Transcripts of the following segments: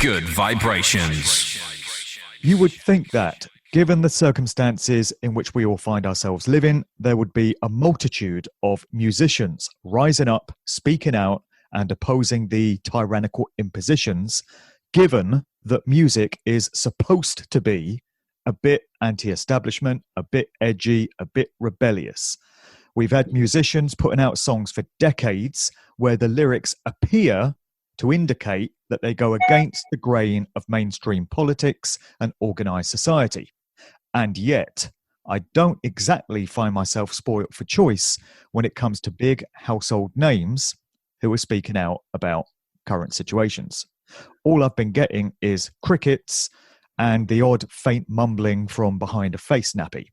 good vibrations. You would think that, given the circumstances in which we all find ourselves living, there would be a multitude of musicians rising up, speaking out, and opposing the tyrannical impositions, given that music is supposed to be a bit anti-establishment, a bit edgy, a bit rebellious. We've had musicians putting out songs for decades where the lyrics appear to indicate that they go against the grain of mainstream politics and organised society. And yet, I don't exactly find myself spoilt for choice when it comes to big household names who are speaking out about current situations. All I've been getting is crickets and the odd faint mumbling from behind a face nappy.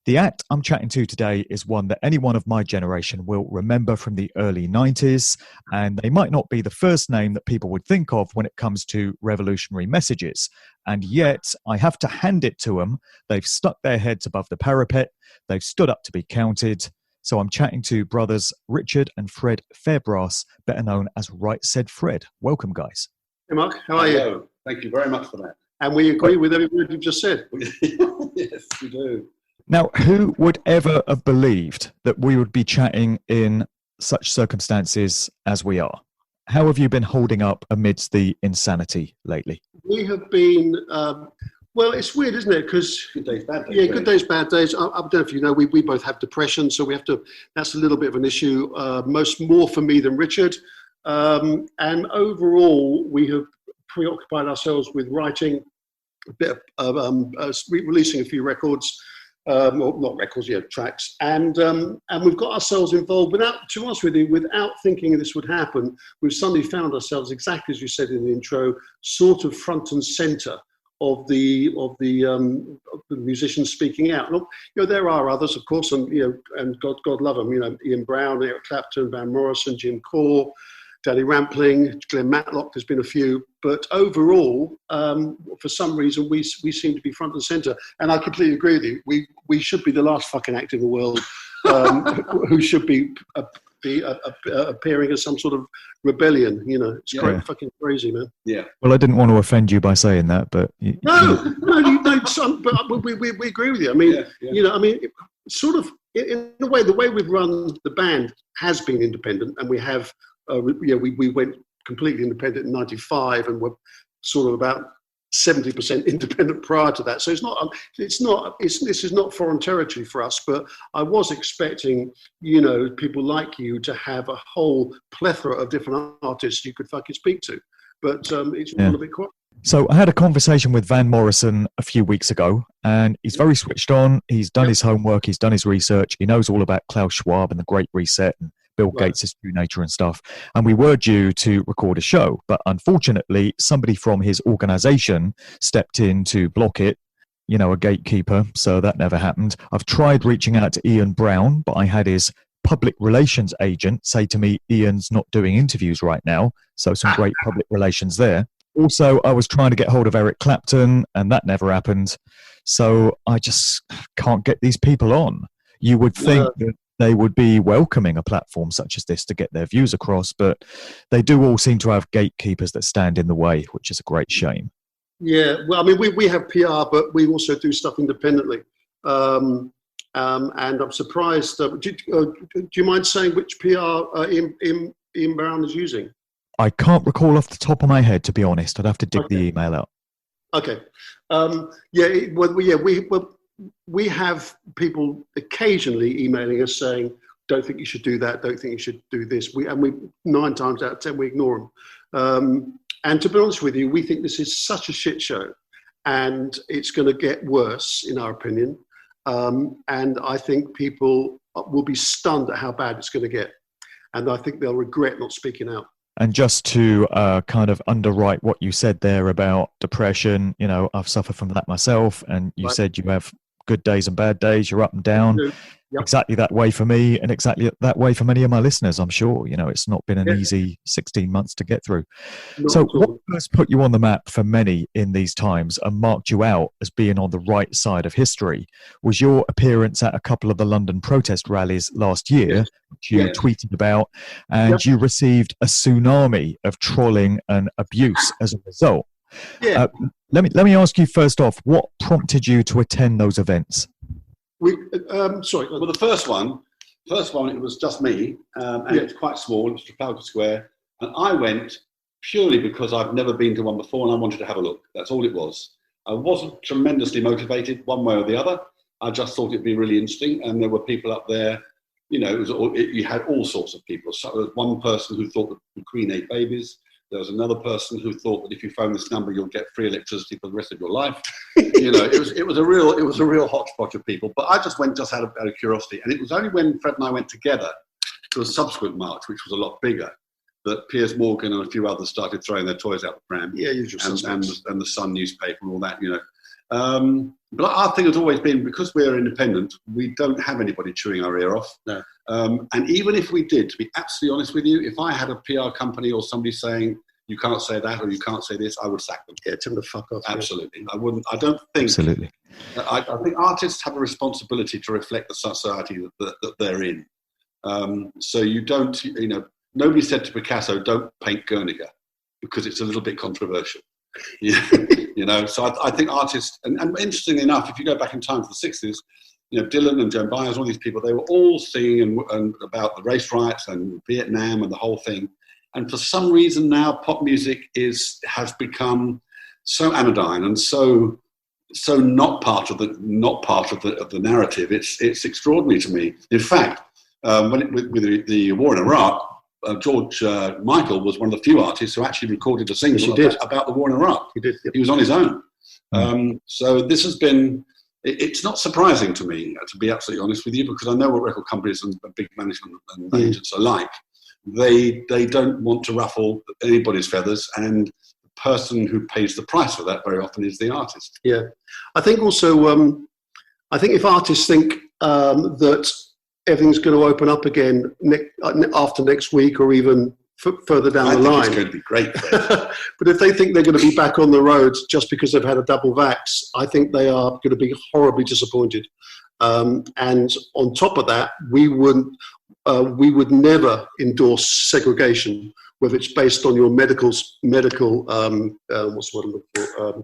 The act I'm chatting to today is one that anyone of my generation will remember from the early 90s, and they might not be the first name that people would think of when it comes to revolutionary messages. And yet, I have to hand it to them. They've stuck their heads above the parapet. They've stood up to be counted. So I'm chatting to brothers Richard and Fred Fairbrass, better known as Right Said Fred. Welcome, guys. Hey, Mark. How are you? Thank you very much for that. And we agree with every word you've just said. Yes, we do. Now, who would ever have believed that we would be chatting in such circumstances as we are? How have you been holding up amidst the insanity lately? We have been, well, it's weird, isn't it? Because good days, bad days. Yeah, good days, bad days. I don't know if you know, we both have depression, so we have to, that's a little bit of an issue, more for me than Richard. And overall, we have preoccupied ourselves with writing a bit of, releasing a few records. Not records, tracks, and we've got ourselves involved without, to be honest with you, without thinking this would happen. We've suddenly found ourselves, exactly as you said in the intro, sort of front and centre of the musicians speaking out. And, there are others, of course, and and God love them. Ian Brown, Eric Clapton, Van Morrison, Jim Corr, Danny Rampling, Glenn Matlock, there's been a few. But overall, for some reason, we seem to be front and centre. And I completely agree with you. We should be the last fucking act in the world who should be appearing as some sort of rebellion. It's quite fucking crazy, man. Yeah. Well, I didn't want to offend you by saying that, but... No, you don't. But we agree with you. I mean, sort of, in a way, the way we've run the band has been independent, and we have... we went completely independent in '95, and we're sort of about 70% independent prior to that. So this is not foreign territory for us. But I was expecting, people like you to have a whole plethora of different artists you could fucking speak to. But it's a little bit quiet. So I had a conversation with Van Morrison a few weeks ago, and he's very switched on. He's done his homework. He's done his research. He knows all about Klaus Schwab and the Great Reset and Bill Gates' True Nature and stuff. And we were due to record a show, but unfortunately, somebody from his organization stepped in to block it, a gatekeeper, so that never happened. I've tried reaching out to Ian Brown, but I had his public relations agent say to me, Ian's not doing interviews right now, so some great public relations there. Also, I was trying to get hold of Eric Clapton, and that never happened. So I just can't get these people on. You would think that they would be welcoming a platform such as this to get their views across, but they do all seem to have gatekeepers that stand in the way, which is a great shame. Yeah, well, I mean, we have PR, but we also do stuff independently. And I'm surprised. Do you mind saying which PR Ian Brown is using? I can't recall off the top of my head, to be honest. I'd have to dig the email out. Okay. We have people occasionally emailing us saying, don't think you should do that, don't think you should do this. We 9 times out of 10, we ignore them. And to be honest with you, we think this is such a shit show, and it's going to get worse, in our opinion. And I think people will be stunned at how bad it's going to get. And I think they'll regret not speaking out. And just to kind of underwrite what you said there about depression, I've suffered from that myself. And you said you have good days and bad days, you're up and down. Yep. exactly that way for me, and exactly that way for many of my listeners, I'm sure. It's not been an easy 16 months to get through. Not So at all. what first put you on the map for many in these times and marked you out as being on the right side of history was your appearance at a couple of the London protest rallies last year, Yes. which you Yes. tweeted about, and Yep. you received a tsunami of trolling and abuse as a result. Yeah. Let me ask you first off, what prompted you to attend those events? Sorry. Well, the first one, it was just me, and Yeah. it was quite small. It was Trafalgar Square, and I went purely because I've never been to one before, and I wanted to have a look. That's all it was. I wasn't tremendously motivated one way or the other. I just thought it'd be really interesting, and there were people up there. You had all sorts of people. So there was one person who thought that the Queen ate babies. There was another person who thought that if you phone this number, you'll get free electricity for the rest of your life. It was a real hodgepodge of people. But I just went out of curiosity, and it was only when Fred and I went together to a subsequent march, which was a lot bigger, that Piers Morgan and a few others started throwing their toys out the pram. Yeah, usual and the Sun newspaper and all that. But our thing has always been, because we're independent, we don't have anybody chewing our ear off. No. And even if we did, to be absolutely honest with you, if I had a PR company or somebody saying you can't say that or you can't say this, I would sack them. Yeah, tell them to fuck off. Absolutely. I wouldn't. I don't think. Absolutely. I think artists have a responsibility to reflect the society that they're in. So you don't. Nobody said to Picasso, "Don't paint Guernica," because it's a little bit controversial. So I think artists, and interestingly enough, if you go back in time to the 60s, Dylan and Joan Baez, all these people, they were all singing and about the race riots and Vietnam and the whole thing. And for some reason now, pop music has become so anodyne and so not part of the narrative. It's extraordinary to me. In fact, with the war in Iraq, George Michael was one of the few artists who actually recorded a single about the war in Iraq. He did. Yep. He was on his own. So this has been. It's not surprising to me, to be absolutely honest with you, because I know what record companies and big management and agents are like. They don't want to ruffle anybody's feathers, and the person who pays the price for that very often is the artist. Yeah, I think also, I think if artists think that everything's going to open up again after next week or even further down the line, it's going to be great. but if they think they're going to be back on the road just because they've had a double vax, I think they are going to be horribly disappointed. And on top of that, we would never endorse segregation, whether it's based on your medical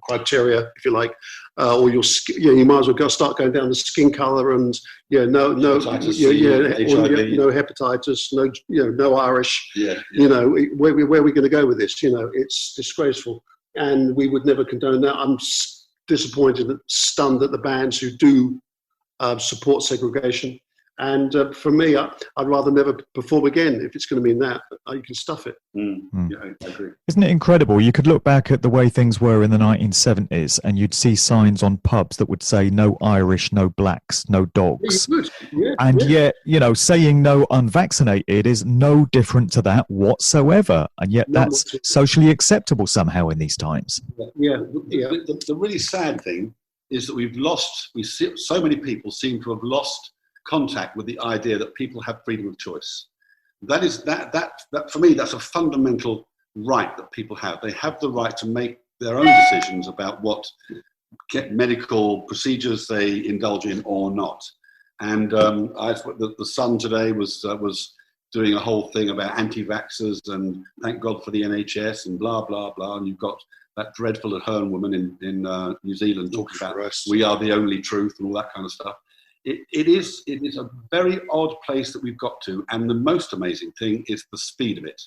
criteria, if you like, or your skin. You might as well start going down the skin color and no hepatitis, no Irish. Where are we going to go with this? It's disgraceful, and we would never condone that. I'm disappointed and stunned at the bands who do support segregation. And for me, I'd rather never perform again if it's going to mean that. You can stuff it. Yeah, I agree. Isn't it incredible? You could look back at the way things were in the 1970s and you'd see signs on pubs that would say no Irish, no blacks, no dogs. Yet, saying no unvaccinated is no different to that whatsoever. And yet that's socially acceptable somehow in these times. Yeah. The really sad thing is that so many people seem to have lost contact with the idea that people have freedom of choice. That for me, that's a fundamental right that people have. They have the right to make their own decisions about what medical procedures they indulge in or not. And the Sun today was doing a whole thing about anti-vaxxers and thank God for the NHS and blah blah blah. And you've got that dreadful Ahern woman in New Zealand talking about we are the only truth and all that kind of stuff. It is a very odd place that we've got to, and the most amazing thing is the speed of it.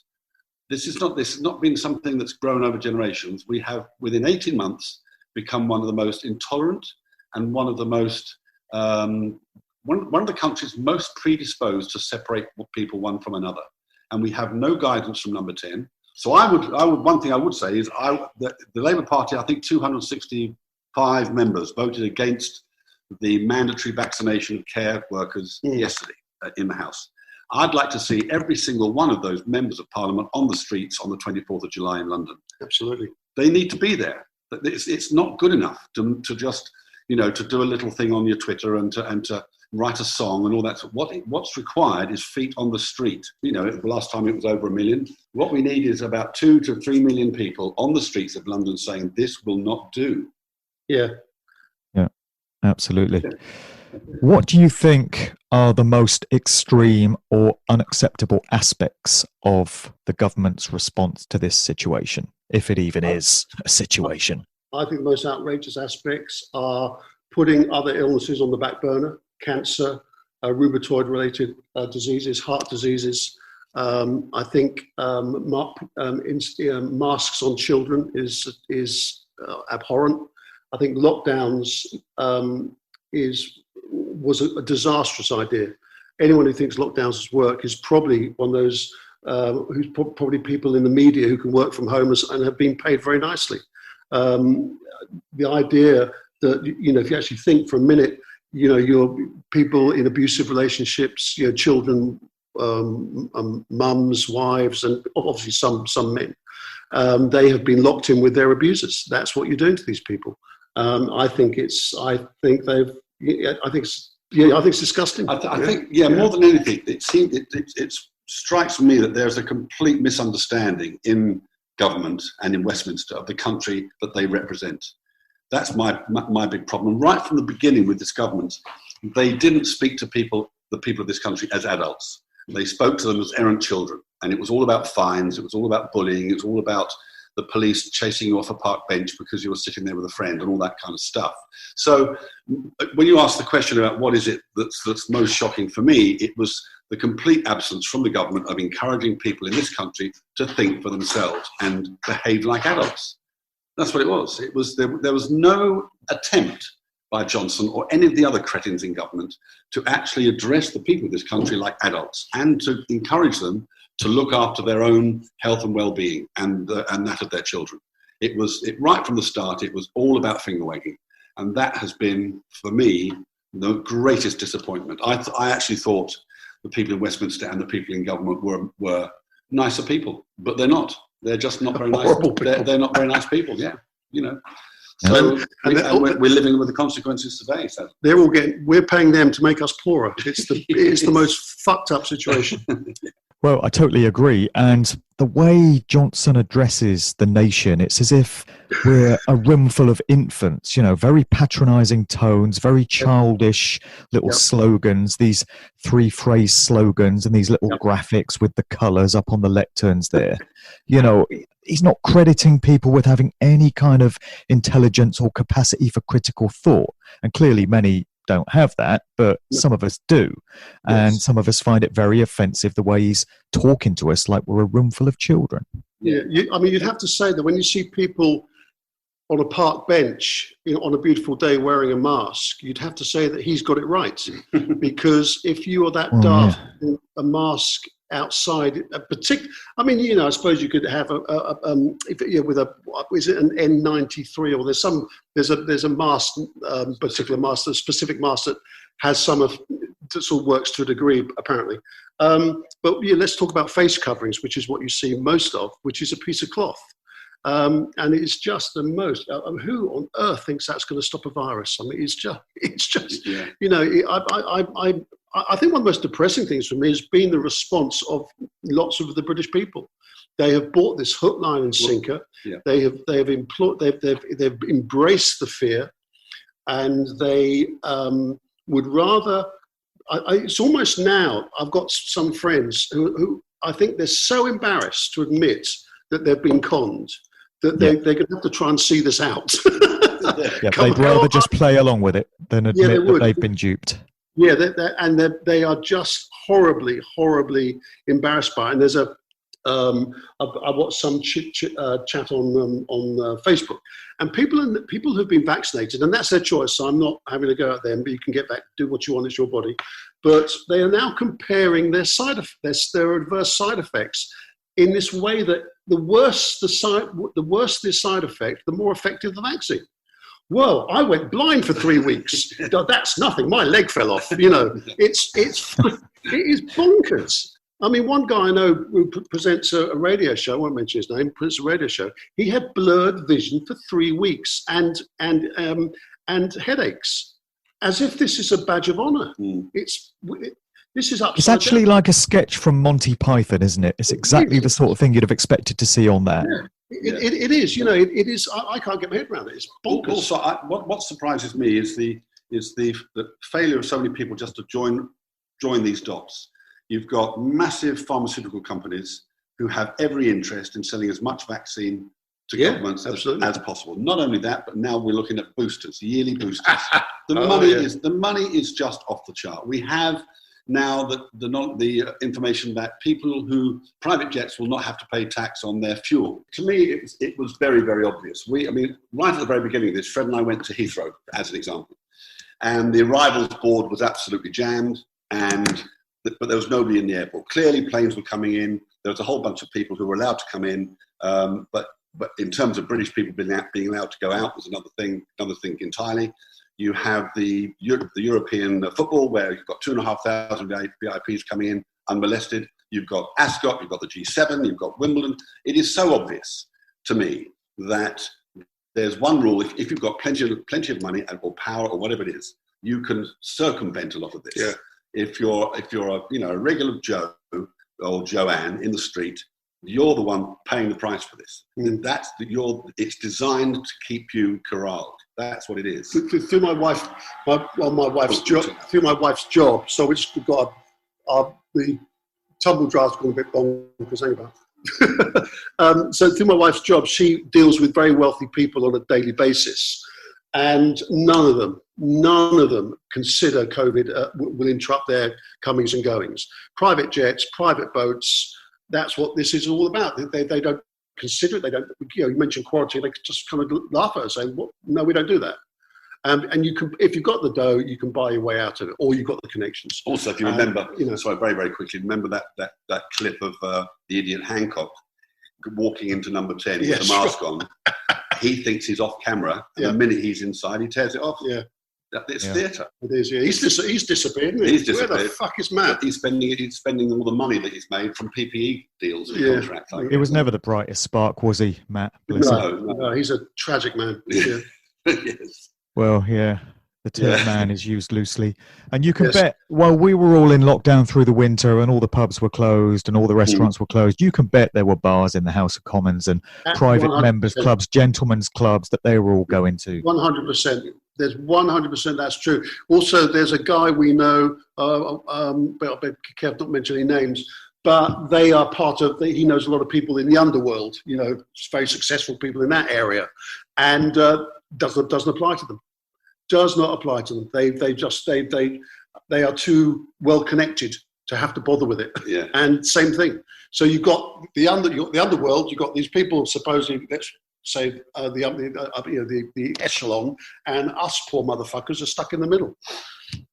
This has not been something that's grown over generations. We have, within 18 months, become one of the most intolerant and one of the most one of the countries most predisposed to separate people one from another, and we have no guidance from Number 10. So one thing I would say is the Labour Party, I think 265 members voted against the mandatory vaccination of care workers yesterday in the House. I'd like to see every single one of those members of Parliament on the streets on the 24th of July in London. Absolutely. They need to be there. It's not good enough to just, to do a little thing on your Twitter and to write a song and all that. What's required is feet on the street. You know, the last time it was over 1 million. What we need is about 2 to 3 million people on the streets of London saying this will not do. Yeah. Yeah, absolutely. What do you think are the most extreme or unacceptable aspects of the government's response to this situation, if it even is a situation? I think the most outrageous aspects are putting other illnesses on the back burner, cancer, rheumatoid-related diseases, heart diseases. I think masks on children is abhorrent. I think lockdowns was a disastrous idea. Anyone who thinks lockdowns work is probably one of those who's probably people in the media who can work from home and have been paid very nicely. The idea that, you know, if you actually think for a minute, you know, your people in abusive relationships, you know, children, mums, wives, and obviously some men, they have been locked in with their abusers. That's what you're doing to these people. I think it's disgusting. I think more than anything, it strikes me that there's a complete misunderstanding in government and in Westminster of the country that they represent. That's my big problem. Right from the beginning with this government, they didn't speak to the people of this country as adults. They spoke to them as errant children, and it was all about fines. It was all about bullying. It was all about the police chasing you off a park bench because you were sitting there with a friend and all that kind of stuff. So when you ask the question about what is it that's most shocking for me, it was the complete absence from the government of encouraging people in this country to think for themselves and behave like adults. That's what it was. There was no attempt by Johnson or any of the other cretins in government to actually address the people of this country like adults and to encourage them to look after their own health and well-being and that of their children. Right from the start, it was all about finger-wagging. And that has been, for me, the greatest disappointment. I actually thought the people in Westminster and the people in government were nicer people, but they're not. They're just not very nice. They're not very nice people, yeah, you know. So we're living with the consequences today. So we're paying them to make us poorer. It's the most fucked up situation. Well, I totally agree. And the way Johnson addresses the nation, it's as if we're a room full of infants, you know, very patronizing tones, very childish little slogans, these 3-phrase slogans and these little graphics with the colors up on the lecterns there. You know, he's not crediting people with having any kind of intelligence or capacity for critical thought. And clearly many don't have that, but some of us do. And some of us find it very offensive the way he's talking to us like we're a room full of children. Yeah, you'd have to say that when you see people on a park bench, you know, on a beautiful day wearing a mask, you'd have to say that he's got it right. Because if you are that daft, a mask outside, I suppose you could have with is it an N93 or there's a mask, particular mask, a specific mask that has that sort of works to a degree apparently. But let's talk about face coverings, which is what you see most of, which is a piece of cloth. And it's just the most. Who on earth thinks that's going to stop a virus? I mean, it's just. You know, I think one of the most depressing things for me has been the response of lots of the British people. They have bought this hook, line, and sinker. They have embraced the fear, and they would rather. It's almost now. I've got some friends who I think they're so embarrassed to admit that they've been conned that they're going to have to try and see this out. They'd rather just play along with it than admit that they've been duped. Yeah, they are just horribly, horribly embarrassed by it. And there's I watched some chat on Facebook, and people who've been vaccinated, and that's their choice. So I'm not having to go at them, but you can get back, do what you want. It's your body. But they are now comparing their adverse side effects in this way that the worse the side effect, the more effective the vaccine. Well, I went blind for 3 weeks. That's nothing. My leg fell off. You know, it is bonkers. I mean, one guy I know who presents a radio show, I won't mention his name, presents a radio show. He had blurred vision for 3 weeks and headaches. as if this is a badge of honour. This is upside It's actually down. like a sketch from Monty Python, isn't it? It's exactly the sort of thing you'd have expected to see on there. Yeah. It is. You know, it is. I can't get my head around it. It's bonkers. Also, what surprises me is the failure of so many people just to join these dots. You've got massive pharmaceutical companies who have every interest in selling as much vaccine to governments as possible. Not only that, but now we're looking at boosters, yearly boosters. The money is just off the chart. We have now the information that private jets will not have to pay tax on their fuel. To me, it was very, very obvious. Right at the very beginning of this, Fred and I went to Heathrow, as an example. And the arrivals board was absolutely jammed, but there was nobody in the airport. Clearly, planes were coming in. There was a whole bunch of people who were allowed to come in, but in terms of British people being allowed to go out was another thing entirely. You have the European football, where you've got 2,500 VIPs coming in unmolested. You've got Ascot, you've got the G7, you've got Wimbledon. It is so obvious to me that there's one rule: if you've got plenty of money or power or whatever it is, you can circumvent a lot of this. Yeah. If you're a regular Joe or Joanne in the street, you're the one paying the price for this. And it's designed to keep you corralled. That's what it is. Through my wife's job. So we've got the tumble drive's gone a bit long because hang about. So through my wife's job, she deals with very wealthy people on a daily basis, and none of them consider COVID will interrupt their comings and goings. Private jets, private boats. That's what this is all about. They don't consider it. They don't. You mentioned quarantine. They just kind of laugh at us, saying, "Well, no, we don't do that." And you can, if you've got the dough, you can buy your way out of it, or you've got the connections. Also, if you remember, sorry, very, very quickly, remember that clip of the idiot Hancock walking into number 10 with the mask on. He thinks he's off camera, and the minute he's inside, he tears it off. Yeah. It's theatre. It is, yeah. He's disappeared, isn't he? He's disappeared. Where the fuck is Matt? He's spending all the money that he's made from PPE deals and contracts. He was never the brightest spark, was he, Matt? No, he's a tragic man. Yeah. Yes. Well, yeah. The term man is used loosely. And you can bet, while we were all in lockdown through the winter and all the pubs were closed and all the restaurants were closed, you can bet there were bars in the House of Commons and private 100%. Members' clubs, gentlemen's clubs that they were all going to. 100%. There's 100% that's true. Also, there's a guy we know, but I'll be careful not to mention any names, but they are part of, he knows a lot of people in the underworld, very successful people in that area, and doesn't apply to them. Does not apply to them. They are too well connected to have to bother with it. Yeah. And same thing. So you've got the underworld. You've got these people supposedly, let's say the echelon, and us poor motherfuckers are stuck in the middle.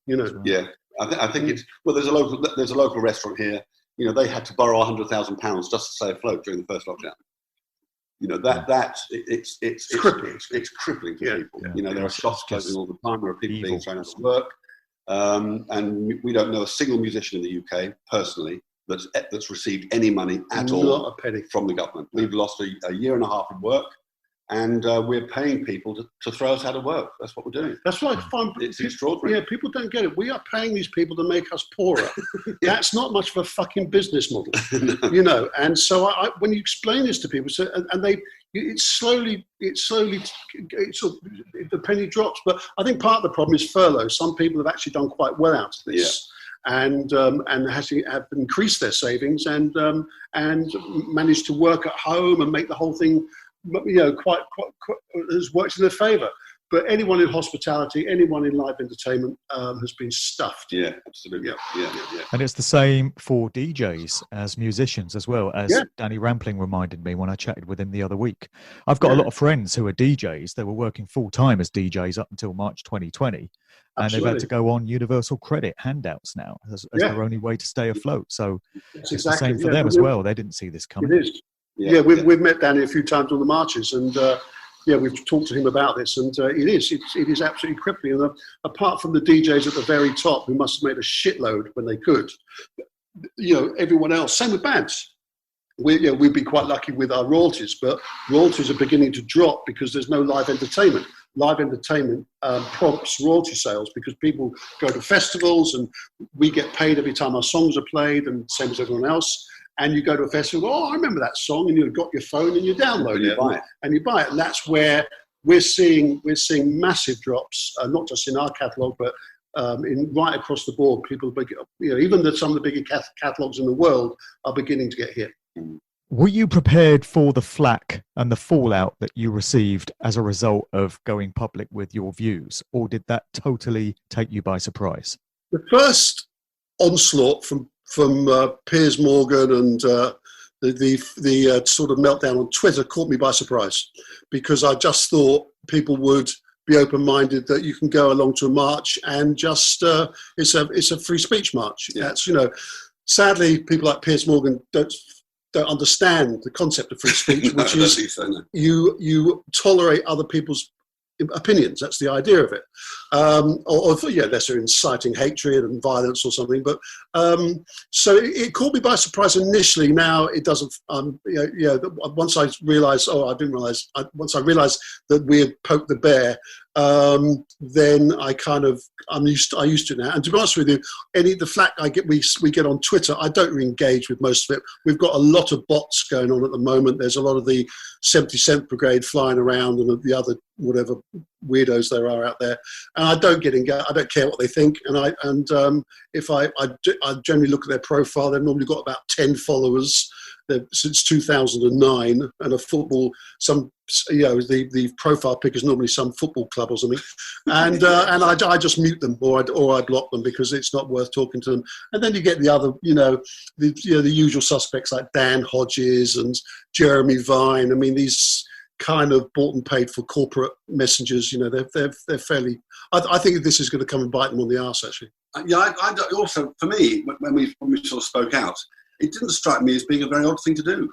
Yeah, I think it's There's a local restaurant here. They had to borrow £100,000 just to stay afloat during the first lockdown. It's crippling. It's crippling for people. Yeah. There are shops closing all the time. There are people being thrown out of work, and we don't know a single musician in the UK personally that's received any money at all, not a penny, from the government. We've lost a year and a half of work, and we're paying people to throw us out of work. That's what we're doing. That's what I find. It's extraordinary. Yeah, people don't get it. We are paying these people to make us poorer. That's not much of a fucking business model, no. And so when you explain this to people, the penny drops. But I think part of the problem is furlough. Some people have actually done quite well out of this. Yeah. And have increased their savings and managed to work at home and make the whole thing, quite has worked in their favour. But anyone in hospitality, anyone in live entertainment has been stuffed. Yeah, absolutely. Yeah. And it's the same for DJs as musicians as well, as Danny Rampling reminded me when I chatted with him the other week. I've got a lot of friends who are DJs. They were working full-time as DJs up until March 2020. And they've had to go on universal credit handouts now as their only way to stay afloat. So it's the same for them as well. They didn't see this coming. It is. Yeah, we've met Danny a few times on the marches, and we've talked to him about this, and it is absolutely crippling. And apart from the DJs at the very top, who must have made a shitload when they could, everyone else. Same with bands. We'd be quite lucky with our royalties, but royalties are beginning to drop because there's no live entertainment. live entertainment prompts royalty sales, because people go to festivals and we get paid every time our songs are played, and same as everyone else. And you go to a festival, oh, I remember that song, and you've got your phone and you download it, and you buy it. And that's where we're seeing massive drops, not just in our catalogue, but right across the board. People, even some of the bigger catalogues in the world are beginning to get hit. Were you prepared for the flak and the fallout that you received as a result of going public with your views, or did that totally take you by surprise? The first onslaught from Piers Morgan and the sort of meltdown on Twitter caught me by surprise, because I just thought people would be open-minded, that you can go along to a march and just it's a free speech march. Yeah. That's, sadly, people like Piers Morgan don't understand the concept of free speech, which is you tolerate other people's opinions. That's the idea of it. Unless they're inciting hatred and violence or something. But so it caught me by surprise initially. Now it doesn't. Once I realised, once I realised that we had poked the bear, then I'm used to it now. And to be honest with you, the flak we get on Twitter, I don't really engage with most of it. We've got a lot of bots going on at the moment. There's a lot of the 77th Brigade flying around, and the other whatever weirdos there are out there. And I don't get engaged. I don't care what they think. If I generally look at their profile, they've normally got about 10 followers since 2009, and the profile pic is normally some football club or something, and I just mute them or I block them, because it's not worth talking to them. And then you get the other, the usual suspects like Dan Hodges and Jeremy Vine. I mean, these kind of bought and paid for corporate messengers. They're fairly. I think this is going to come and bite them on the arse, actually. I also, for me, when we sort of spoke out, it didn't strike me as being a very odd thing to do.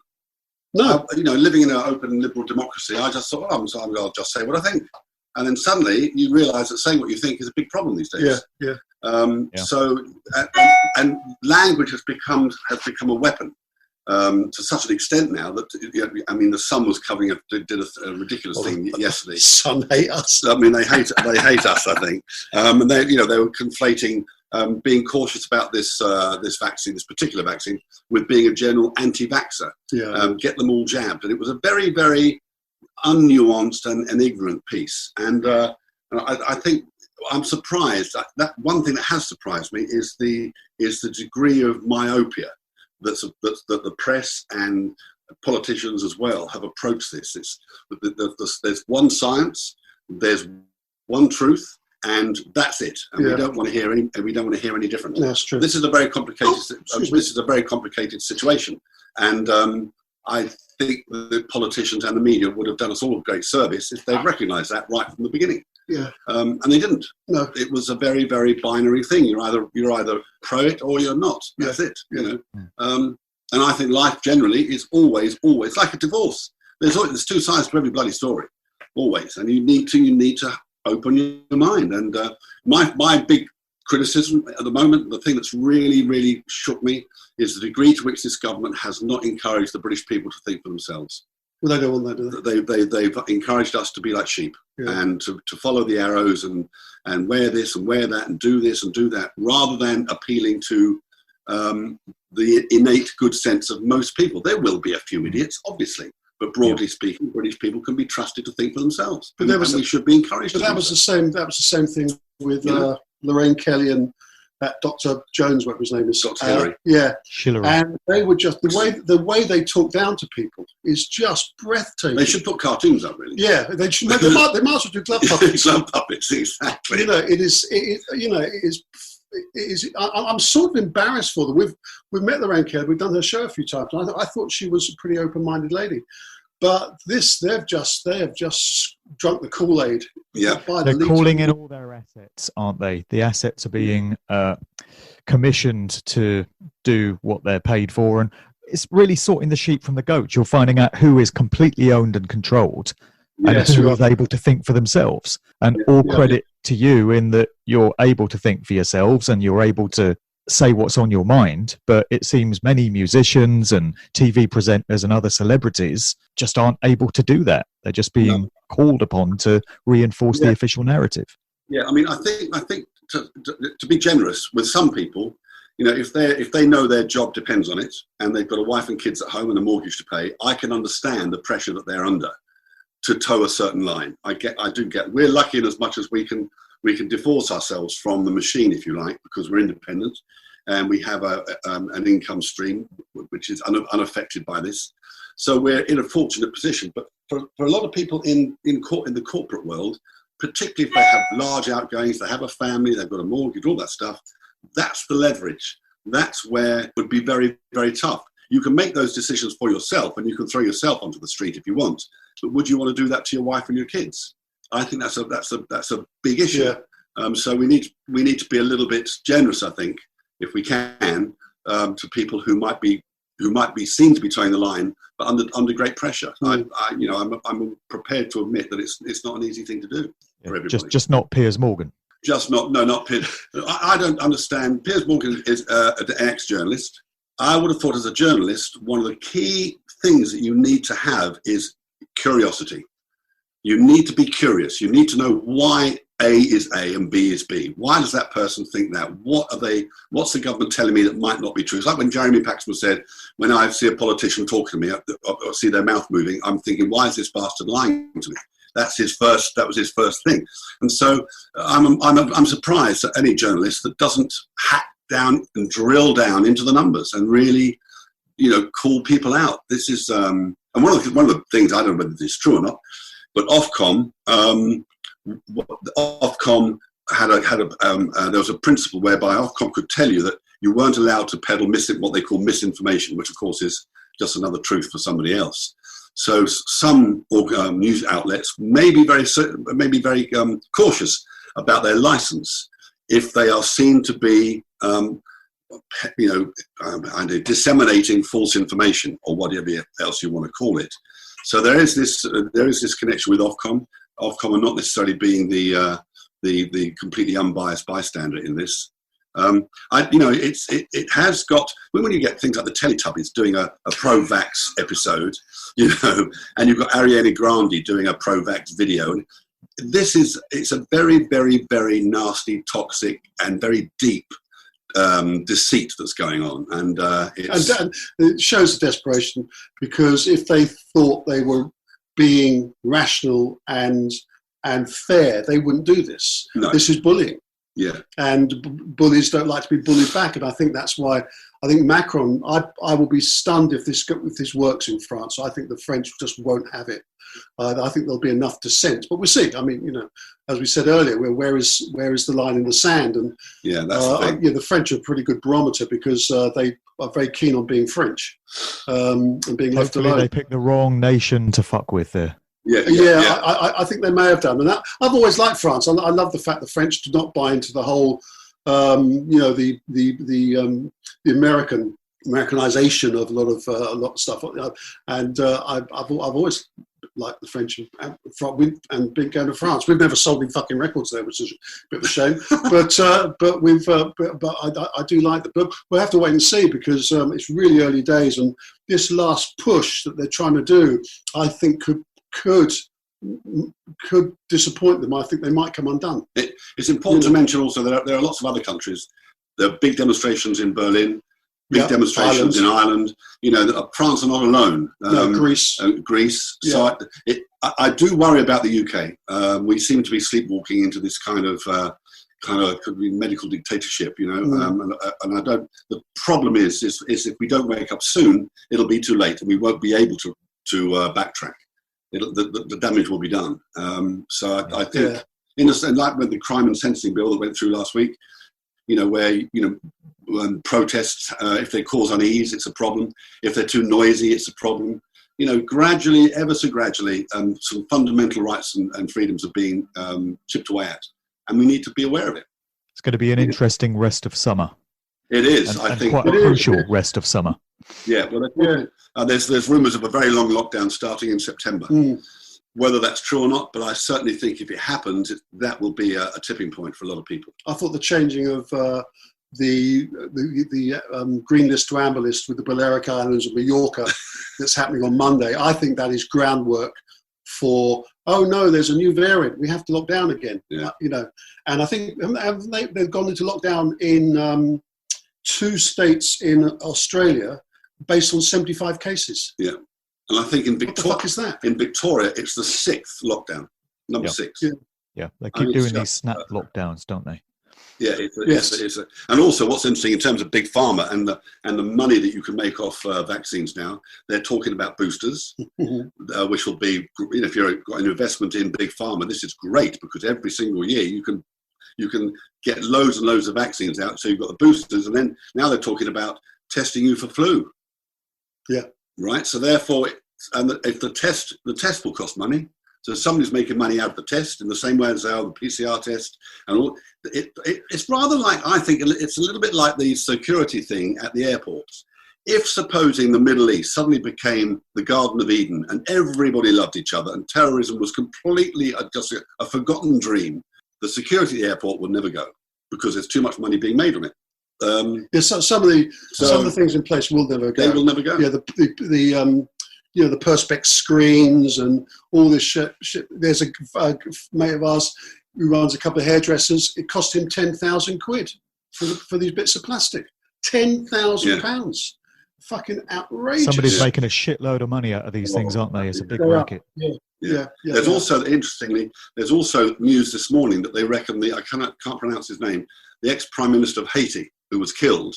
No. Living in an open liberal democracy, I just thought, I'll just say what I think. And then suddenly you realise that saying what you think is a big problem these days. Yeah. So, and language has become a weapon to such an extent now that, the Sun was did a ridiculous thing yesterday. Sun hate us. I mean, they hate us, I think. And they were conflating being cautious about this vaccine, this particular vaccine, with being a general anti-vaxxer. Yeah. Get them all jabbed. And it was a very, very unnuanced and ignorant piece. And I think I'm surprised. That one thing that has surprised me is the degree of myopia that the press and politicians as well have approached this. There's one science, there's one truth, and that's it. And we don't want to hear any different. That's true. This is a very complicated. This is a very complicated situation, and I think the politicians and the media would have done us all a great service if they'd recognised that right from the beginning. Yeah. And they didn't. No. It was a very, very binary thing. You're either pro it or you're not. That's it. And I think life generally is always like a divorce. There's two sides to every bloody story, always, and you need to open your mind. And my big criticism at the moment, the thing that's really, really shook me, is the degree to which this government has not encouraged the British people to think for themselves. Well, they don't want that, do they? They've encouraged us to be like sheep, and to follow the arrows and wear this and wear that and do this and do that, rather than appealing to the innate good sense of most people. There will be a few idiots, obviously, but broadly speaking, British people can be trusted to think for themselves. But we should be encouraged. But that was the same thing with Lorraine Kelly and that Dr. Jones, whatever his name is. Dr. Hillary. Hillary. And they were just the way they talk down to people is just breathtaking. They should put cartoons up, really. Yeah, they should. They might as well do glove puppets. Glove puppets, exactly. It is. I'm sort of embarrassed for them. We've met Lorraine Kelly. We've done her show a few times. I thought she was a pretty open-minded lady. But they have just drunk the Kool-Aid. Yeah, they're calling in all their assets, aren't they? The assets are being commissioned to do what they're paid for, and it's really sorting the sheep from the goats. You're finding out who is completely owned and controlled, and who is able to think for themselves. And all credit to you in that you're able to think for yourselves and you're able to say what's on your mind. But it seems many musicians and TV presenters and other celebrities just aren't able to do that. They're just being called upon to reinforce the official narrative. Yeah, I mean, I think to be generous with some people, you know, if they know their job depends on it and they've got a wife and kids at home and a mortgage to pay, I can understand the pressure that they're under to toe a certain line. We're lucky in as much as we can divorce ourselves from the machine, if you like, because we're independent and we have an income stream which is unaffected by this. So we're in a fortunate position. But for a lot of people in the corporate world, particularly if they have large outgoings, they have a family, they've got a mortgage, all that stuff, that's the leverage. That's where it would be very, very tough. You can make those decisions for yourself and you can throw yourself onto the street if you want. But would you want to do that to your wife and your kids? I think that's a big issue. Yeah. So we need to be a little bit generous, I think, if we can, to people who might be seen to be towing the line, but under great pressure. I'm prepared to admit that it's not an easy thing to do for everybody. Just not Piers Morgan. Not Piers. I don't understand. Piers Morgan is an ex-journalist. I would have thought as a journalist, one of the key things that you need to have is curiosity. You need to be curious. You need to know why A is A and B is B. Why does that person think that? What's the government telling me that might not be true? It's like when Jeremy Paxman said, when I see a politician talking to me, or see their mouth moving, I'm thinking, why is this bastard lying to me? That was his first thing. And so I'm surprised at any journalist that doesn't hack down and drill down into the numbers and really, call people out. This is, and one of the things, I don't know whether this is true or not, but Ofcom there was a principle whereby Ofcom could tell you that you weren't allowed to peddle what they call misinformation, which of course is just another truth for somebody else. So some news outlets may be very cautious about their license if they are seen to be disseminating false information or whatever else you want to call it. So there is this connection with Ofcom. Ofcom are not necessarily being the completely unbiased bystander in this. It has got, when you get things like the Teletubbies doing a pro-vax episode, and you've got Ariana Grande doing a pro-vax video. It's a very, very, very nasty, toxic, and very deep deceit that's going on, and it shows the desperation, because if they thought they were being rational and fair, they wouldn't do this. No. This is bullying. Yeah, and bullies don't like to be bullied back, and I think that's why I think Macron. I will be stunned if this works in France. I think the French just won't have it. I think there'll be enough dissent, but we'll see. I mean, as we said earlier, where is the line in the sand? And that's the thing. The French are a pretty good barometer, because they are very keen on being French and being left alone. Hopefully they picked the wrong nation to fuck with there. I think they may have done, and that I've always liked France. I love the fact the French do not buy into the whole, the Americanization of a lot of stuff, and I've always liked the French, and been going to France. We've never sold any fucking records there, which is a bit of a shame. but I do like them. But we'll have to wait and see, because it's really early days, and this last push that they're trying to do, I think could disappoint them. I think they might come undone. It's important to mention also that there are lots of other countries. There are big demonstrations in Berlin, big demonstrations in Ireland. France are not alone. Greece. Greece. Yeah. So I do worry about the UK. We seem to be sleepwalking into this kind of could be medical dictatorship, and I don't. The problem is if we don't wake up soon, it'll be too late, and we won't be able to backtrack. The damage will be done. So I think, like with the crime and sentencing bill that went through last week, where protests, if they cause unease, it's a problem. If they're too noisy, it's a problem. Gradually, ever so gradually, some fundamental rights and freedoms are being chipped away at, and we need to be aware of it. It's going to be an interesting rest of summer. It is, I think. Quite a crucial rest of summer. Yeah, well, there's rumours of a very long lockdown starting in September. Whether that's true or not, but I certainly think if it happens, that will be a tipping point for a lot of people. I thought the changing of the green list to amber list with the Balearic Islands and Mallorca that's happening on Monday, I think that is groundwork for, oh no, there's a new variant, we have to lock down again. Yeah. And I think they've gone into lockdown in 2 states in Australia based on 75 cases. Yeah. And I think in Victoria, what the fuck is that? In Victoria, it's the 6th lockdown, number 6. Yeah, they keep doing these snap lockdowns, don't they? Yeah, and also what's interesting in terms of big pharma and the money that you can make off vaccines now, they're talking about boosters, which will be, if you've got an investment in big pharma, this is great because every single year you can get loads and loads of vaccines out. So you've got the boosters, and then now they're talking about testing you for flu. Yeah. Right. So therefore, if the test will cost money. So somebody's making money out of the test in the same way as the PCR test, and all. It's rather like, I think it's a little bit like the security thing at the airports. If supposing the Middle East suddenly became the Garden of Eden and everybody loved each other and terrorism was completely just a forgotten dream, the security at the airport would never go because there's too much money being made on it. Some of the things in place will never go. They will never go. Yeah, the perspex screens and all this shit. There's a mate of ours who runs a couple of hairdressers. It cost him 10,000 quid for these bits of plastic. £10,000. Fucking outrageous. Somebody's making a shitload of money out of these things, aren't they? It's a big racket. Yeah. There's also, interestingly, news this morning that they reckon I can't pronounce his name, the ex-Prime Minister of Haiti, who was killed.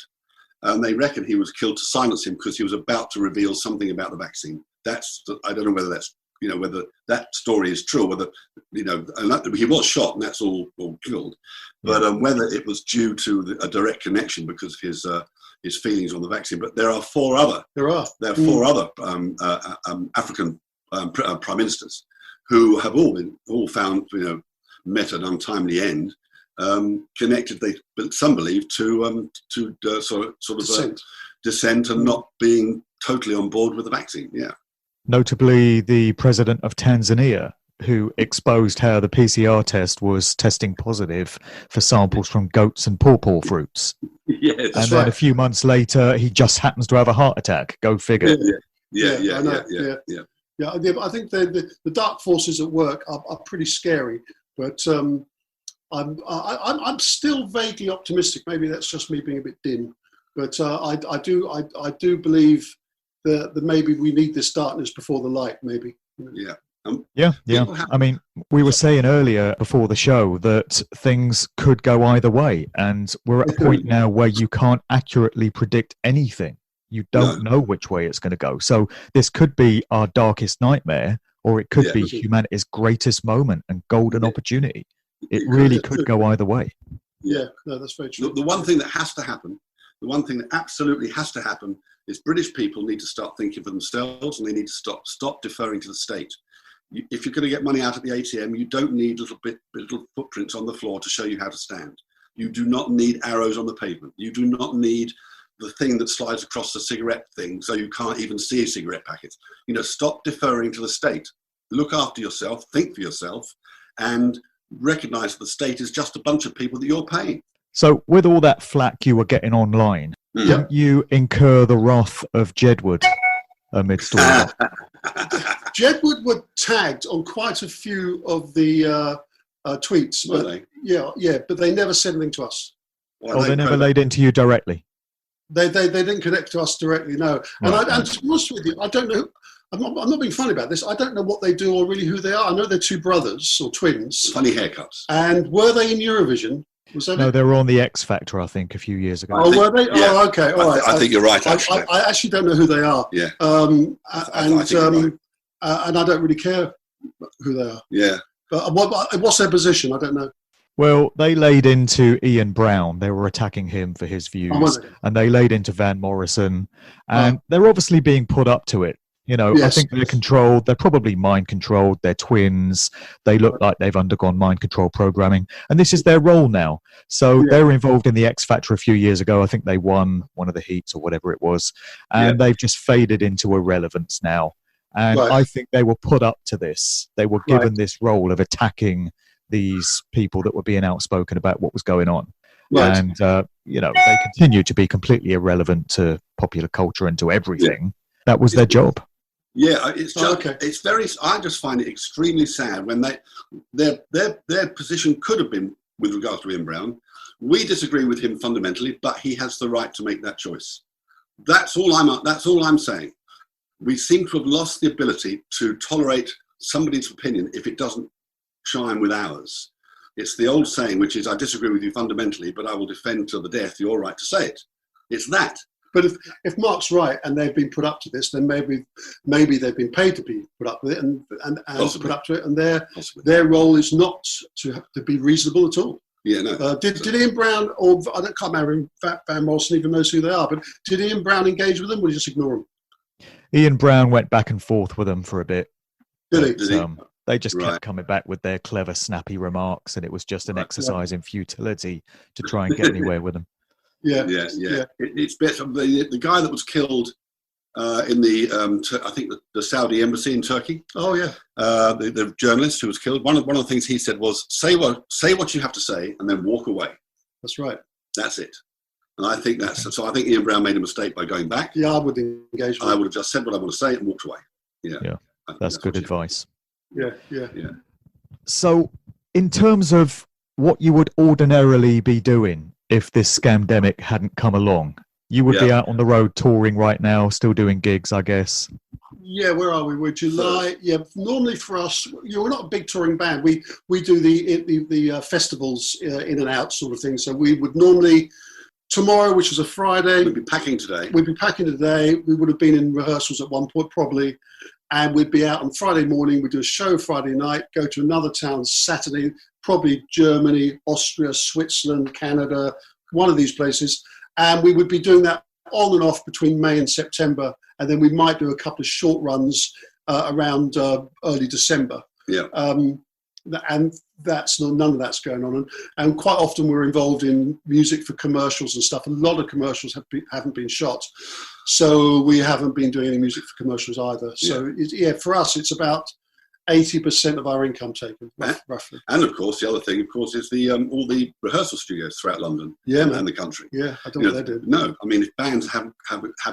They reckon he was killed to silence him because he was about to reveal something about the vaccine. I don't know whether that's, whether that story is true, whether, and he was shot and that's all killed. But whether it was due to a direct connection because of his feelings on the vaccine. But there are 4 other. There are 4 other African prime ministers who have all found, met an untimely end. Connected, some believe, to sort of dissent and not being totally on board with the vaccine. Yeah. Notably, the president of Tanzania, who exposed how the PCR test was testing positive for samples from goats and pawpaw fruits. Yes, and then a few months later, he just happens to have a heart attack. Go figure. Yeah. I think the dark forces at work are pretty scary, but. I'm still vaguely optimistic. Maybe that's just me being a bit dim, but I do believe that maybe we need this darkness before the light. Maybe. Yeah. I mean, we were saying earlier before the show that things could go either way, and we're at a point now where you can't accurately predict anything. You don't know which way it's going to go. So this could be our darkest nightmare, or it could be humanity's greatest moment and golden opportunity. It really could go either way. Yeah, no, that's very true. The one thing that has to happen, the one thing that absolutely has to happen is British people need to start thinking for themselves, and they need to stop deferring to the state. If you're going to get money out of the ATM, you don't need little footprints on the floor to show you how to stand. You do not need arrows on the pavement. You do not need the thing that slides across the cigarette thing so you can't even see a cigarette packet. Stop deferring to the state. Look after yourself, think for yourself, and recognise that the state is just a bunch of people that you're paying. So with all that flack you were getting online, didn't you incur the wrath of Jedward amidst all that? Jedward were tagged on quite a few of the tweets. Were they? Yeah, but they never said anything to us. They never laid into you directly? They didn't connect to us directly, no. And to be honest with you, I don't know. I'm not being funny about this. I don't know what they do or really who they are. I know they're 2 brothers or twins. Funny haircuts. And were they in Eurovision? No, they were on the X Factor, I think, a few years ago. Oh, were they? Yeah. Oh, okay. All right. I think you're right, actually. I actually don't know who they are. Yeah. And I don't really care who they are. Yeah. But what's their position? I don't know. Well, they laid into Ian Brown. They were attacking him for his views. And they laid into Van Morrison. And they're obviously being put up to it. I think they're controlled. They're probably mind controlled. They're twins. They look like they've undergone mind control programming. And this is their role now. So they were involved in the X Factor a few years ago. I think they won one of the heats or whatever it was. And they've just faded into irrelevance now. And I think they were put up to this. They were given this role of attacking these people that were being outspoken about what was going on. Right. And, they continue to be completely irrelevant to popular culture and to everything. That was their job. Yeah, it's just, okay. it's very. I just find it extremely sad when their position could have been with regards to Ian Brown. We disagree with him fundamentally, but he has the right to make that choice. That's all I'm saying. We seem to have lost the ability to tolerate somebody's opinion if it doesn't chime with ours. It's the old saying, which is, I disagree with you fundamentally, but I will defend to the death your right to say it. It's that. But if Mark's right and they've been put up to this, then maybe they've been paid to be put up with it and put up to it, and their role is not to be reasonable at all. Yeah, no. Did Ian Brown, or I can't remember if Van Morrison even knows who they are, but did Ian Brown engage with them, or did he just ignore them? Ian Brown went back and forth with them for a bit. Did he? They just kept coming back with their clever, snappy remarks, and it was just an exercise in futility to try and get anywhere with them. Yeah. It's better. The guy that was killed in the I think the Saudi embassy in Turkey. Oh yeah. The journalist who was killed. One of the things he said was, say what you have to say, and then walk away. That's right. That's it. And I think so. I think Ian Brown made a mistake by going back. Yeah, I would engage. I would have just said what I want to say and walked away. Yeah. That's good advice. Yeah. So, in terms of what you would ordinarily be doing if this scamdemic hadn't come along, you would be out on the road touring right now, still doing gigs, I guess. Yeah, where are we? We're July. Yeah, normally for us, we're not a big touring band. We do the festivals in and out sort of thing. So we would normally, tomorrow, which is a Friday, we'd be packing today. We would have been in rehearsals at one point probably, and we'd be out on Friday morning. We'd do a show Friday night, go to another town Saturday, probably Germany, Austria, Switzerland, Canada, one of these places. And we would be doing that on and off between May and September. And then we might do a couple of short runs around early December. Yeah. And none of that's going on. And quite often we're involved in music for commercials and stuff. A lot of commercials haven't been shot. So we haven't been doing any music for commercials either. So for us, it's about 80% of our income taken, roughly. And of course, the other thing, of course, is the all the rehearsal studios throughout London and the country. Yeah, I don't know what they do. No, I mean, if bands have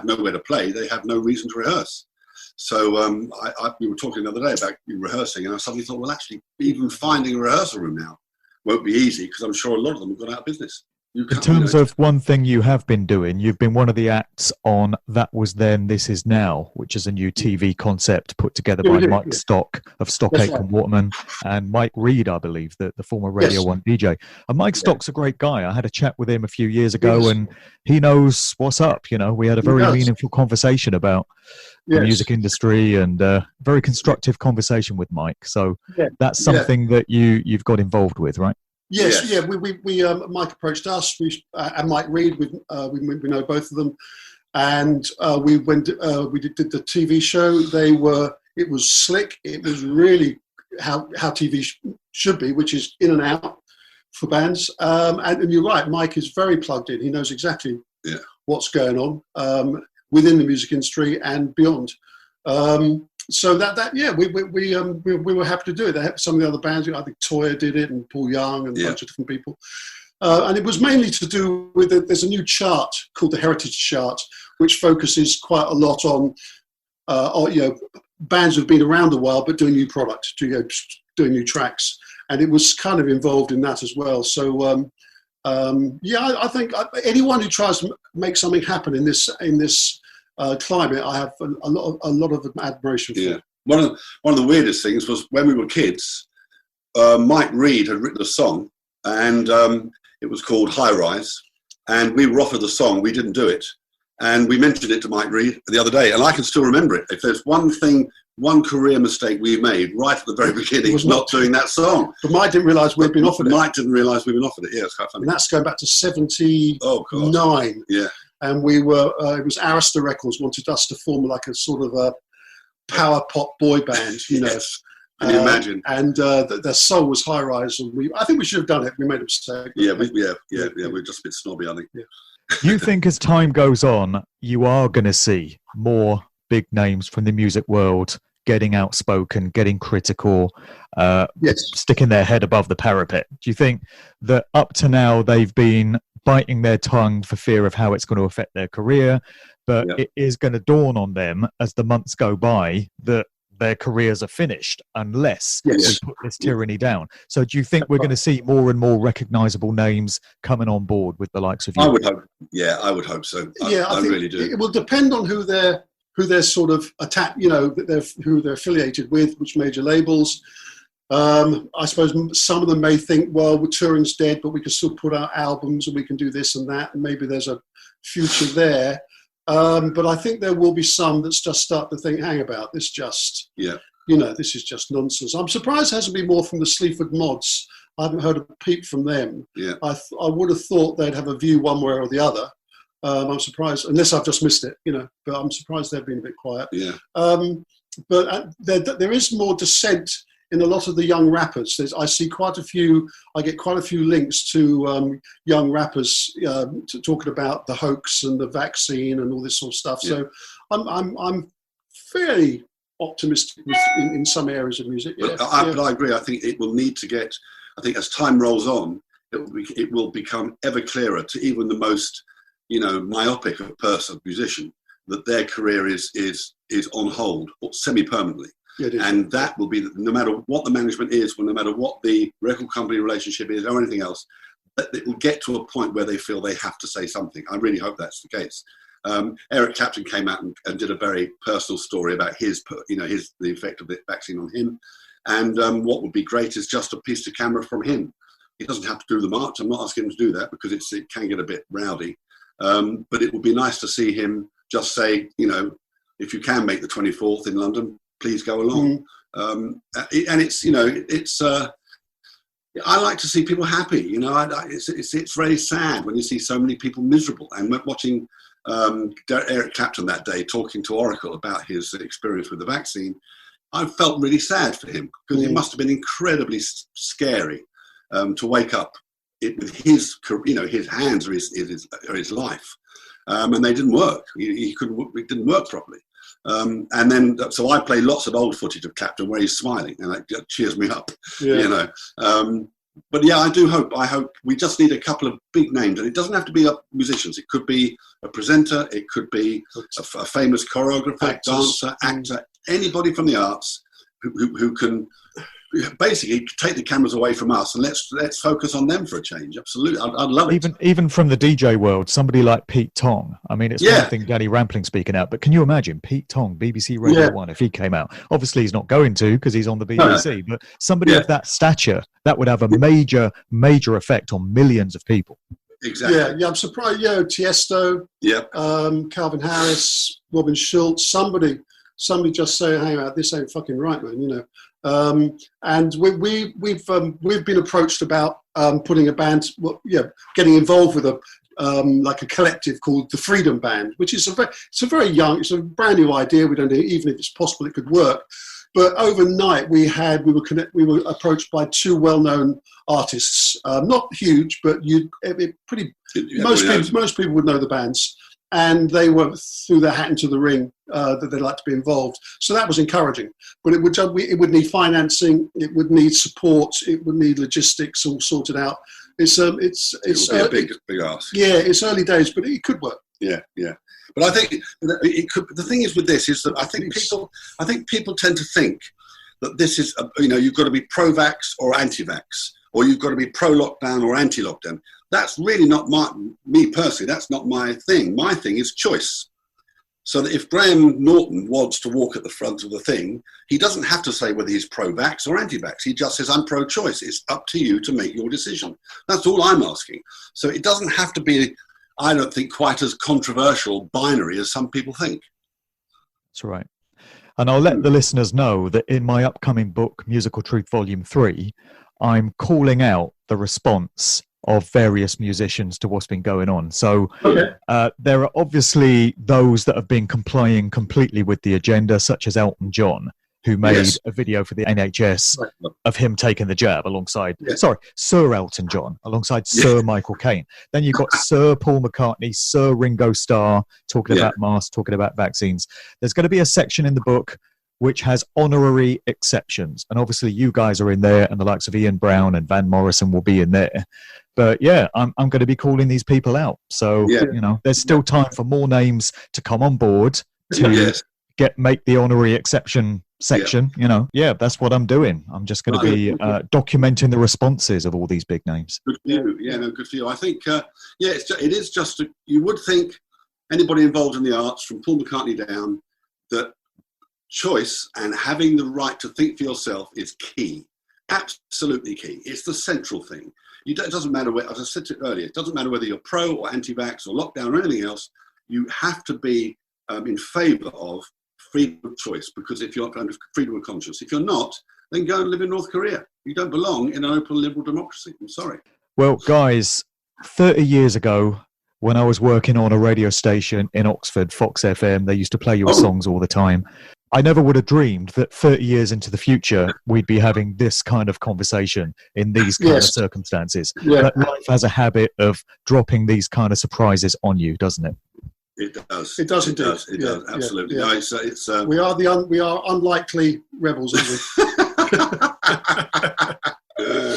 nowhere to play, they have no reason to rehearse. So we were talking the other day about rehearsing, and I suddenly thought, well, actually, even finding a rehearsal room now won't be easy, because I'm sure a lot of them have gone out of business. In terms of one thing you have been doing, you've been one of the acts on That Was Then, This Is Now, which is a new TV concept put together by Mike Stock of Stockache and Waterman, and Mike Reed, I believe, the former Radio 1 DJ. And Mike Stock's a great guy. I had a chat with him a few years ago, and he knows what's up. You know, we had a very meaningful conversation about the music industry, and very constructive conversation with Mike. So that's something that you've got involved with, right? Yes. We Mike approached us, and Mike Reed. We know both of them, and we did the TV show. It was slick. It was really how TV should be, which is in and out for bands. And you're right, Mike is very plugged in. He knows exactly what's going on within the music industry and beyond. So we were happy to do it. Some of the other bands, I think Toya did it, and Paul Young, and a bunch of different people. And it was mainly to do with there's a new chart called the Heritage Chart, which focuses quite a lot on bands who've been around a while but doing new product, doing new tracks, and it was kind of involved in that as well. So I think anyone who tries to make something happen in this climate, I have a lot of admiration for. Yeah. One of the weirdest things was when we were kids, Mike Reed had written a song, and it was called High Rise, and we were offered the song. We didn't do it, and we mentioned it to Mike Reed the other day, and I can still remember it. If there's one career mistake we made right at the very beginning, was not doing that song. But Mike didn't realise we'd been offered it. Mike didn't realise we'd been offered it. Yeah, it's quite funny. And that's going back to 79. Oh, God. Yeah. And we were, it was Arista Records wanted us to form like a sort of a power pop boy band, you know. Can you imagine? And their soul was High Rise, and I think we should have done it. We made a mistake. Yeah, we're just a bit snobby, I think. Yeah. You think as time goes on, you are going to see more big names from the music world getting outspoken, getting critical, sticking their head above the parapet? Do you think that up to now they've been biting their tongue for fear of how it's going to affect their career? but it is going to dawn on them as the months go by that their careers are finished unless we put this tyranny down. So do you think we're going to see more and more recognizable names coming on board with the likes of you? I would hope. Yeah, I would hope so. I really do. It will depend on who they're sort of who they're affiliated with, which major labels. I suppose some of them may think, well, touring's dead, but we can still put out albums and we can do this and that, and maybe there's a future there. But I think there will be some that just start to think, hang about, this just, this is just nonsense. I'm surprised there hasn't been more from the Sleaford Mods. I haven't heard a peep from them. Yeah. I would have thought they'd have a view one way or the other. I'm surprised, unless I've just missed it, but I'm surprised they've been a bit quiet. Yeah. But there is more dissent in a lot of the young rappers. I get quite a few links to young rappers talking about the hoax and the vaccine and all this sort of stuff. Yeah. So I'm fairly optimistic in some areas of music. But I agree. I think it will need to get, as time rolls on, it will become ever clearer to even the most, myopic musician, that their career is on hold or semi-permanently. Yeah, and that will be, no matter what the management is, or no matter what the record company relationship is or anything else, it will get to a point where they feel they have to say something. I really hope that's the case. Eric Clapton came out and did a very personal story about the effect of the vaccine on him. And what would be great is just a piece to camera from him. He doesn't have to do the march. I'm not asking him to do that because it can get a bit rowdy. But it would be nice to see him just say, if you can make the 24th in London, please go along. And it's I like to see people happy. It's very sad when you see so many people miserable. And watching Eric Clapton that day talking to Oracle about his experience with the vaccine, I felt really sad for him because it must have been incredibly scary to wake up with his hands or his life, and they didn't work. It didn't work properly. And then, so I play lots of old footage of Clapton where he's smiling, and that cheers me up. Yeah. But yeah, I hope we just need a couple of big names, and it doesn't have to be musicians. It could be a presenter, it could be a famous choreographer, dancer, actor, anybody from the arts who can basically take the cameras away from us and let's focus on them for a change. Absolutely, I'd love it. Even from the DJ world, somebody like Pete Tong. I mean, it's one thing Danny Rampling speaking out, but can you imagine Pete Tong, BBC Radio 1, if he came out? Obviously, he's not going to because he's on the BBC. But somebody of that stature, that would have a major effect on millions of people. Exactly. Yeah. I'm surprised. Tiesto. Yeah. Calvin Harris, Robin Schulz. Somebody just say, "Hey, this ain't fucking right, man." And we've been approached about putting a band, getting involved with a collective called the Freedom Band, which is it's a brand new idea. We don't know even if it's possible it could work. But overnight we were approached by two well-known artists, not huge, but most people would know the bands. And they threw their hat into the ring that they'd like to be involved. So that was encouraging. But it would need financing, it would need support, it would need logistics all sorted out. It would be a big ask. Yeah, it's early days, but it could work. Yeah. But I think it could. The thing is with this is that I think people tend to think that this is you've got to be pro-vax or anti-vax, or you've got to be pro-lockdown or anti-lockdown. That's really not me personally. That's not my thing. My thing is choice. So that if Graham Norton wants to walk at the front of the thing, he doesn't have to say whether he's pro-vax or anti-vax. He just says, I'm pro-choice. It's up to you to make your decision. That's all I'm asking. So it doesn't have to be, I don't think, quite as controversial binary as some people think. That's right. And I'll let the listeners know that in my upcoming book, Musical Truth Volume 3, I'm calling out the response of various musicians to what's been going on. So there are obviously those that have been complying completely with the agenda, such as Elton John, who made a video for the NHS of him taking the jab alongside, Sir Elton John, alongside Sir Michael Caine. Then you've got Sir Paul McCartney, Sir Ringo Starr, talking about masks, talking about vaccines. There's going to be a section in the book which has honorary exceptions. And obviously you guys are in there, and the likes of Ian Brown and Van Morrison will be in there. But yeah, I'm going to be calling these people out. So, there's still time for more names to come on board to make the honorary exception section. That's what I'm doing. I'm just going to be documenting the responses of all these big names. Good for you. Good for you. I think, it is just, you would think anybody involved in the arts, from Paul McCartney down, that choice and having the right to think for yourself is key. Absolutely key. It's the central thing. It doesn't matter, as I said earlier, it doesn't matter whether you're pro or anti-vax or lockdown or anything else. You have to be in favour of freedom of choice, because if you're under freedom of conscience, if you're not, then go and live in North Korea. You don't belong in an open liberal democracy. I'm sorry. Well, guys, 30 years ago, when I was working on a radio station in Oxford, Fox FM, they used to play your songs all the time. I never would have dreamed that 30 years into the future, we'd be having this kind of conversation in these kind of circumstances. Yeah. But life has a habit of dropping these kind of surprises on you, doesn't it? It does. It does indeed. It does. Absolutely. Yeah. No, it's we are unlikely rebels, aren't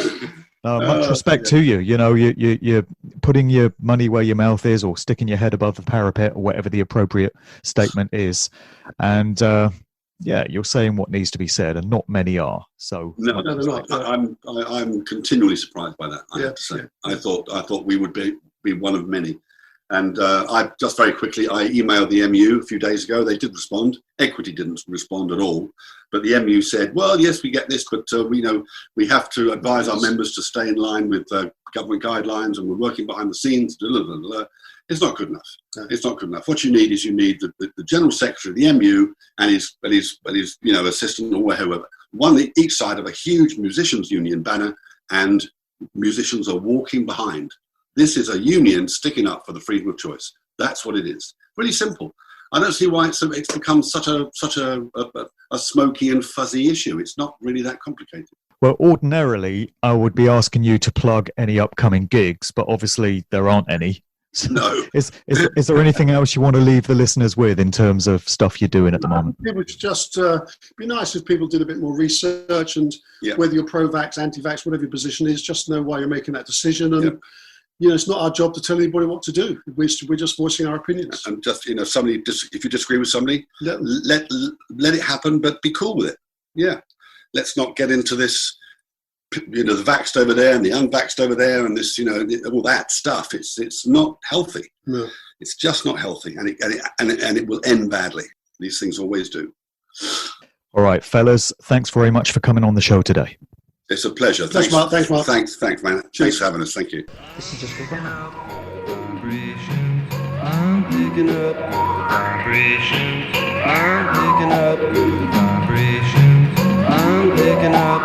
we? Much respect to you. You're putting your money where your mouth is, or sticking your head above the parapet, or whatever the appropriate statement is. And you're saying what needs to be said, and not many are. So no, they're not. I'm continually surprised by that. I have to say. I thought we would be one of many. And I just very quickly, I emailed the MU a few days ago. They did respond. Equity didn't respond at all. But the MU said, well, yes, we get this, but we have to advise our members to stay in line with government guidelines, and we're working behind the scenes. It's not good enough. It's not good enough. What you need is the General Secretary of the MU and his assistant or whoever, one each side of a huge musicians union banner, and musicians are walking behind. This is a union sticking up for the freedom of choice. That's what it is. Really simple. I don't see why it's become such a smoky and fuzzy issue. It's not really that complicated. Well, ordinarily, I would be asking you to plug any upcoming gigs, but obviously there aren't any. So no. Is there anything else you want to leave the listeners with in terms of stuff you're doing at the moment? It would just be nice if people did a bit more research, and whether you're pro-vax, anti-vax, whatever your position is, just know why you're making that decision. And it's not our job to tell anybody what to do. We're just voicing our opinions. And just, if you disagree with somebody, let it happen, but be cool with it. Yeah. Let's not get into this, the vaxxed over there and the unvaxxed over there, and this, all that stuff. It's not healthy. No. It's just not healthy, and it will end badly. These things always do. All right, fellas, thanks very much for coming on the show today. It's a pleasure. Thanks, Mark. Thanks, man. Thanks for having us. Thank you. This is just for fun. I'm picking up vibrations. I'm picking up good vibrations. I'm picking up